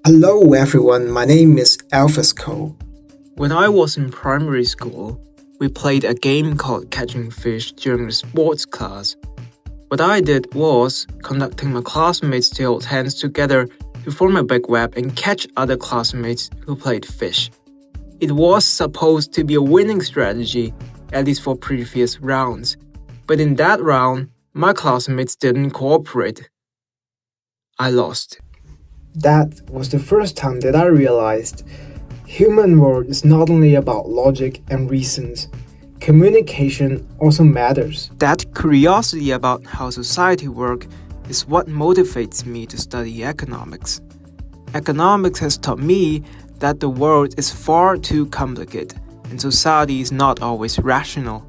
Hello everyone, my name is Alvis Ko. When I was in primary school, we played a game called catching fish during the sports class. What I did was conducting my classmates to hold hands together to form a big web and catch other classmates who played fish. It was supposed to be a winning strategy, at least for previous rounds. But in that round, my classmates didn't cooperate. I lost. That was the first time that I realized human world is not only about logic and reasons. Communication also matters. That curiosity about how society works is what motivates me to study economics. Economics has taught me that the world is far too complicated and society is not always rational.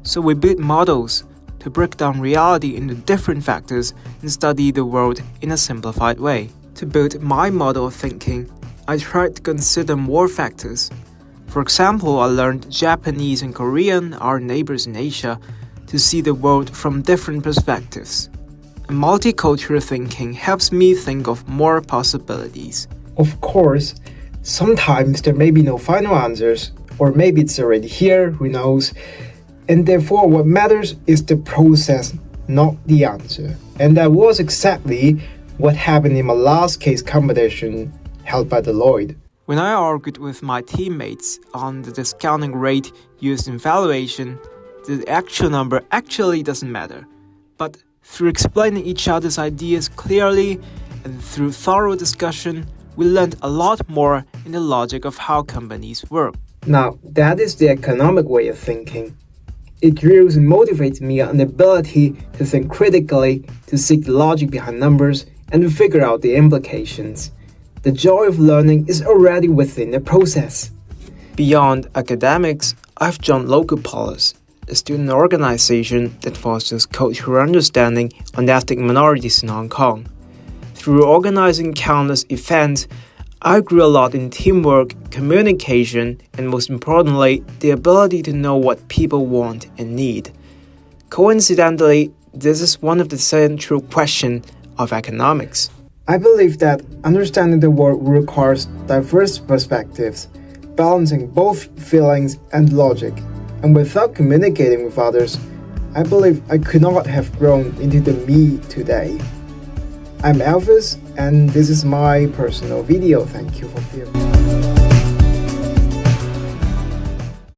So we build models to break down reality into different factors and study the world in a simplified way. To build my model of thinking, I tried to consider more factors. For example, I learned Japanese and Korean, our neighbors in Asia, to see the world from different perspectives. And multicultural thinking helps me think of more possibilities. Of course, sometimes there may be no final answers, or maybe it's already here, who knows. And therefore, what matters is the process, not the answer. And that was exactly what happened in my last case competition held by Deloitte. When I argued with my teammates on the discounting rate used in valuation, the actual number actually doesn't matter. But through explaining each other's ideas clearly and through thorough discussion, we learned a lot more in the logic of how companies work. Now, that is the economic way of thinking. It drills and motivates me on the ability to think critically, to seek the logic behind numbers, and to figure out the implications. The joy of learning is already within the process. Beyond academics, I've joined Local Polis, a student organization that fosters cultural understanding on ethnic minorities in Hong Kong. Through organizing countless events, I grew a lot in teamwork, communication, and most importantly, the ability to know what people want and need. Coincidentally, this is one of the central questions of economics. I believe that understanding the world requires diverse perspectives, balancing both feelings and logic. And without communicating with others, I believe I could not have grown into the me today. I'm Alvis, and this is my personal video. Thank you for viewing.